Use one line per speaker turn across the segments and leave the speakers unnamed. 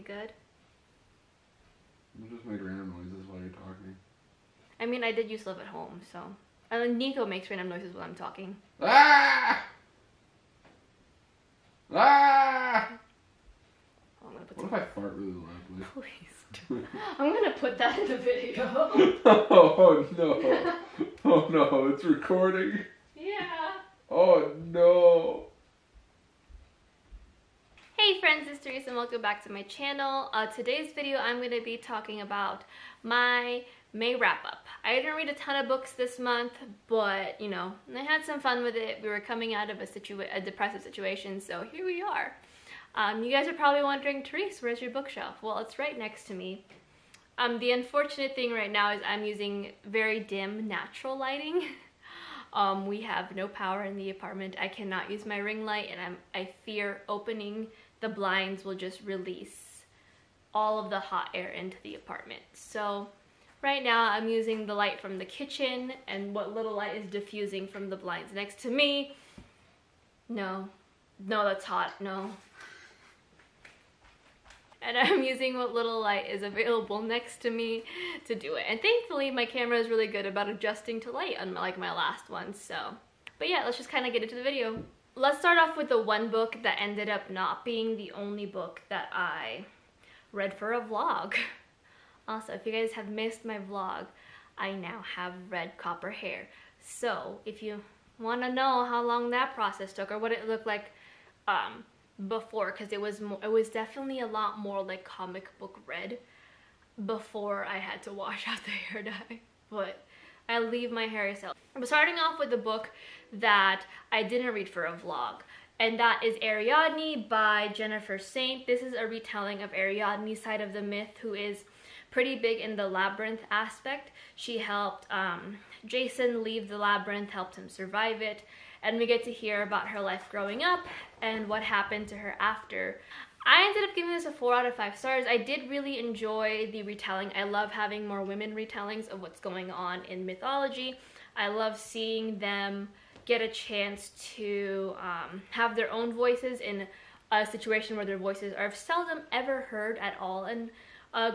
good?
You just make random noises while you're talking.
I mean, I did used to live at home, so. And then Nico makes random noises while I'm talking.
Ah! Ah!
Oh, I'm gonna put
What if I fart really loudly?
Please. I'm gonna put that in the video.
Oh no. Oh no, it's recording.
Yeah.
Oh no.
Hey friends, it's Teresa and welcome back to my channel. Today's video I'm going to be talking about my May wrap-up. I didn't read a ton of books this month, but you know, I had some fun with it. We were coming out of a depressive situation, so here we are. You guys are probably wondering, Teresa, where's your bookshelf? Well, it's right next to me. The unfortunate thing right now is I'm using very dim natural lighting. We have no power in the apartment. I cannot use my ring light, and I fear opening the blinds will just release all of the hot air into the apartment. So right now I'm using the light from the kitchen and what little light is diffusing from the blinds next to me. No, that's hot, no. And I'm using what little light is available next to me to do it. And thankfully my camera is really good about adjusting to light, unlike my last one, so. But yeah, let's just kind of get into the video. Let's start off with the one book that ended up not being the only book that I read for a vlog. Also, if you guys have missed my vlog, I now have red copper hair. So if you want to know how long that process took or what it looked like before, because it was definitely a lot more like comic book red before I had to wash out the hair dye. But I leave my hair itself. I'm starting off with a book that I didn't read for a vlog, and that is Ariadne by Jennifer Saint. This is a retelling of Ariadne's side of the myth, who is pretty big in the labyrinth aspect. She helped Jason leave the labyrinth, helped him survive it, and we get to hear about her life growing up and what happened to her after. I ended up giving this a 4 out of 5 stars. I did really enjoy the retelling. I love having more women retellings of what's going on in mythology. I love seeing them get a chance to have their own voices in a situation where their voices are seldom ever heard at all in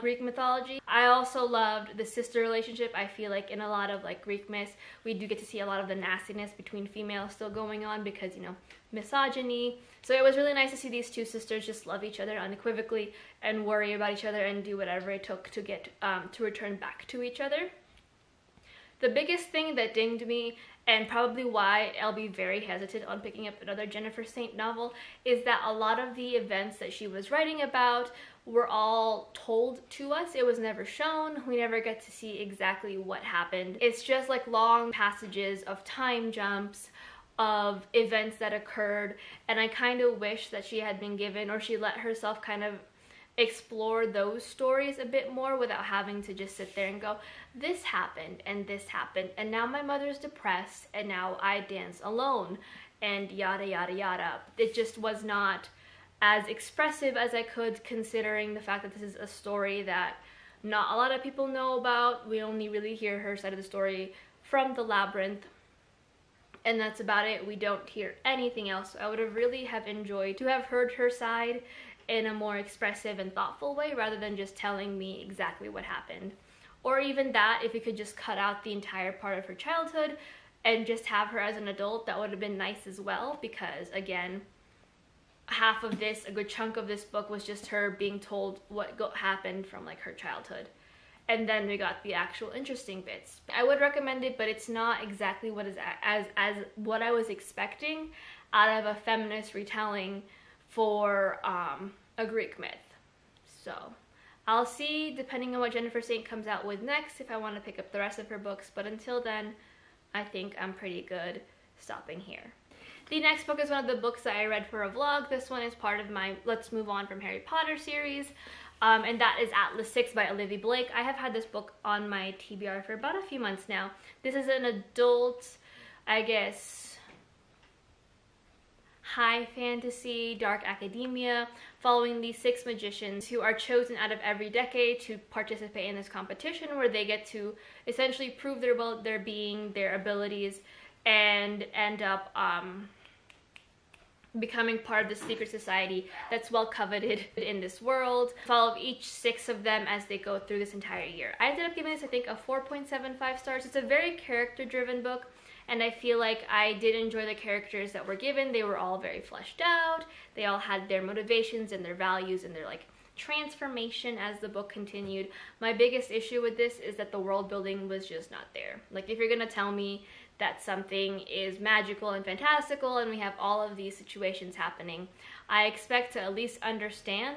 Greek mythology. I also loved the sister relationship. I feel like in a lot of like Greek myths, we do get to see a lot of the nastiness between females still going on because, you know, misogyny. So it was really nice to see these two sisters just love each other unequivocally and worry about each other and do whatever it took to get to return back to each other. The biggest thing that dinged me, and probably why I'll be very hesitant on picking up another Jennifer Saint novel, is that a lot of the events that she was writing about were all told to us. It was never shown. We never get to see exactly what happened. It's just like long passages of time jumps of events that occurred, and I kind of wish that she had been given, or she let herself kind of explore those stories a bit more without having to just sit there and go, this happened and now my mother's depressed and now I dance alone and yada yada yada. It just was not as expressive as I could, considering the fact that this is a story that not a lot of people know about. We only really hear her side of the story from the labyrinth, and that's about it. We don't hear anything else. So I would have really have enjoyed to have heard her side in a more expressive and thoughtful way, rather than just telling me exactly what happened. Or even that, if you could just cut out the entire part of her childhood and just have her as an adult, that would have been nice as well, because again, half of this, a good chunk of this book was just her being told what happened from like her childhood. And then we got the actual interesting bits. I would recommend it, but it's not exactly what is as what I was expecting out of a feminist retelling for a Greek myth. So I'll see, depending on what Jennifer Saint comes out with next, if I want to pick up the rest of her books, but until then, I think I'm pretty good stopping here. The next book is one of the books that I read for a vlog. This one is part of my Let's Move On from Harry Potter series, and that is Atlas 6 by Olivia Blake. I have had this book on my TBR for about a few months now. This is an adult, I guess, high fantasy, dark academia, following these 6 magicians who are chosen out of every decade to participate in this competition, where they get to essentially prove their being, their abilities, and end up becoming part of the secret society that's well coveted in this world. Follow each 6 of them as they go through this entire year. I ended up giving this, I think, a 4.75 stars. It's a very character-driven book, and I feel like I did enjoy the characters that were given. They were all very fleshed out. They all had their motivations and their values and their like transformation as the book continued. My biggest issue with this is that the world building was just not there. Like, if you're gonna tell me that something is magical and fantastical and we have all of these situations happening, I expect to at least understand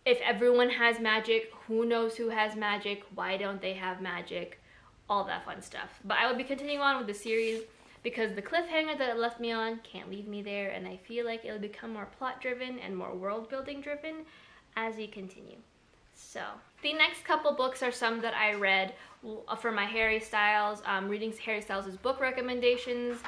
if everyone has magic, who knows who has magic, why don't they have magic, all that fun stuff. But I will be continuing on with the series because the cliffhanger that it left me on can't leave me there, and I feel like it'll become more plot driven and more world building driven as we continue. So the next couple books are some that I read for my Harry Styles, reading Harry Styles' book recommendations.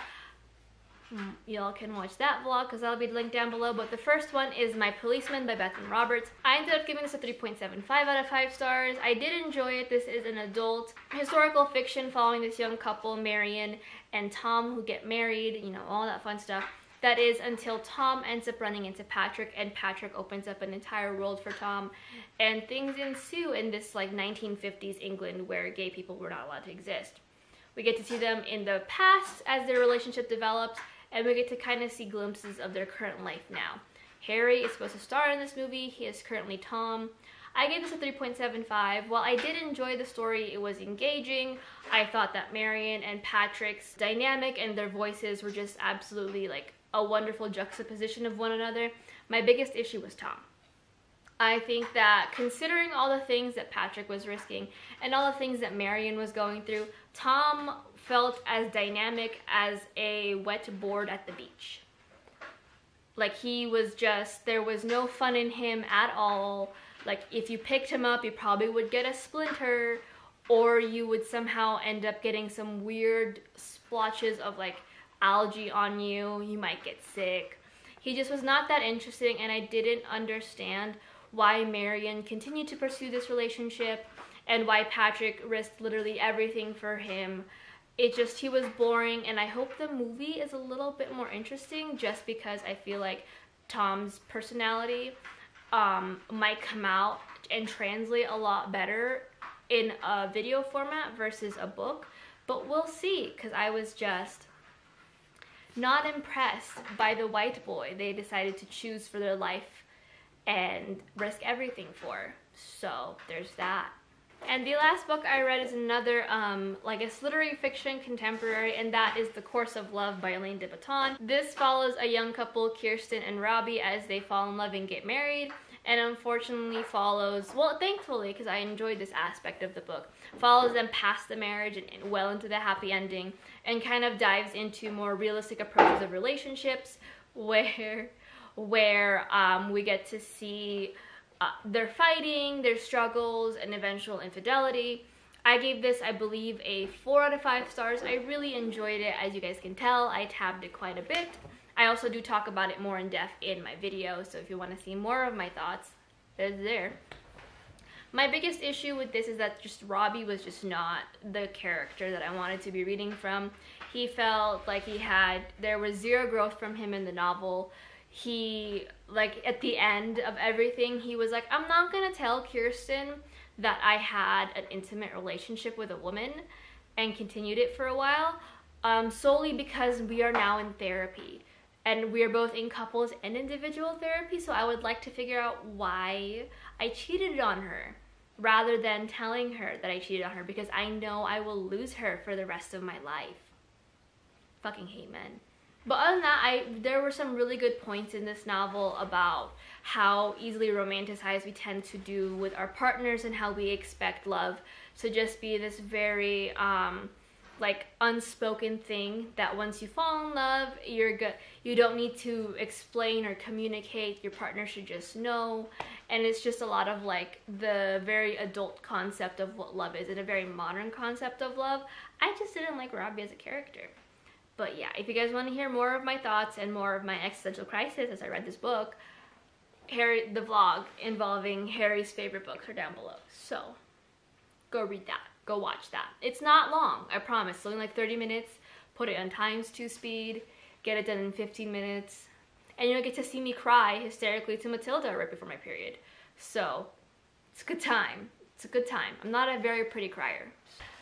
Y'all can watch that vlog because that'll be linked down below. But the first one is My Policeman by Bethan Roberts. I ended up giving this a 3.75 out of 5 stars. I did enjoy it. This is an adult historical fiction following this young couple, Marion and Tom, who get married, you know, all that fun stuff. That is until Tom ends up running into Patrick, and Patrick opens up an entire world for Tom, and things ensue in this like 1950s England where gay people were not allowed to exist. We get to see them in the past as their relationship develops, and we get to kind of see glimpses of their current life now. Harry is supposed to star in this movie. He is currently Tom. I gave this a 3.75. While I did enjoy the story, it was engaging. I thought that Marion and Patrick's dynamic and their voices were just absolutely like a wonderful juxtaposition of one another. My biggest issue was Tom. I think that considering all the things that Patrick was risking and all the things that Marion was going through, Tom felt as dynamic as a wet board at the beach. Like, he was just, there was no fun in him at all. Like, if you picked him up, you probably would get a splinter, or you would somehow end up getting some weird splotches of like algae on you. You might get sick. He just was not that interesting, and I didn't understand why Marion continued to pursue this relationship and why Patrick risked literally everything for him. It just, he was boring, and I hope the movie is a little bit more interesting just because I feel like Tom's personality might come out and translate a lot better in a video format versus a book. But we'll see, because I was just not impressed by the white boy they decided to choose for their life and risk everything for. So there's that. And the last book I read is another, like a literary fiction contemporary, and that is The Course of Love by Elaine de Botton. This follows a young couple, Kirsten and Robbie, as they fall in love and get married, and unfortunately follows, well, thankfully, because I enjoyed this aspect of the book, follows them past the marriage and well into the happy ending, and kind of dives into more realistic approaches of relationships, where we get to see their fighting, their struggles, and eventual infidelity. I gave this, I believe, a 4 out of 5 stars. I really enjoyed it. As you guys can tell, I tabbed it quite a bit. I also do talk about it more in depth in my video, so if you want to see more of my thoughts, it's there. My biggest issue with this is that just Robbie was just not the character that I wanted to be reading from. He felt like there was zero growth from him in the novel. He, like, at the end of everything, he was like, I'm not gonna tell Kirsten that I had an intimate relationship with a woman, and continued it for a while, solely because we are now in therapy. And we are both in couples and individual therapy, so I would like to figure out why I cheated on her, rather than telling her that I cheated on her, because I know I will lose her for the rest of my life. Fucking hate men. But other than that, there were some really good points in this novel about how easily romanticized we tend to do with our partners, and how we expect love to just be this very like unspoken thing that once you fall in love, you're good. You don't need to explain or communicate. Your partner should just know. And it's just a lot of like the very adult concept of what love is, and a very modern concept of love. I just didn't like Robbie as a character. But yeah, if you guys want to hear more of my thoughts and more of my existential crisis as I read this book, the vlog involving Harry's favorite books are down below. So go read that. Go watch that. It's not long, I promise. It's only like 30 minutes. Put it on ×2 speed. get it done in 15 minutes. And you'll get to see me cry hysterically to Matilda right before my period. So, it's a good time. It's a good time. I'm not a very pretty crier.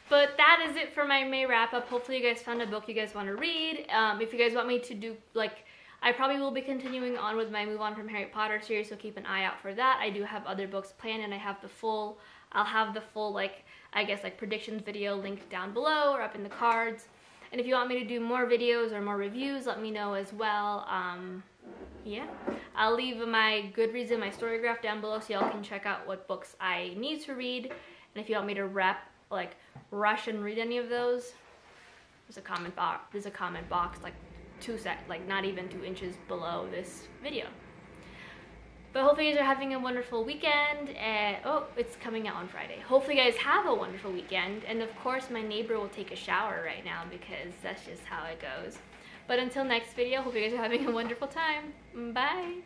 But that is it for my May wrap-up. Hopefully you guys found a book you guys want to read. If you guys want me to do, like, I probably will be continuing on with my Move On from Harry Potter series, so keep an eye out for that. I do have other books planned, and I'll have the full, like, I guess, like, predictions video linked down below or up in the cards. And if you want me to do more videos or more reviews, let me know as well. Yeah, I'll leave my Goodreads and my Storygraph down below so y'all can check out what books I need to read. And if you want me to rush and read any of those, there's a comment box like not even 2 inches below this video. But hopefully you guys are having a wonderful weekend. Oh, it's coming out on Friday. Hopefully you guys have a wonderful weekend. And of course my neighbor will take a shower right now because that's just how it goes. But until next video, hope you guys are having a wonderful time. Bye!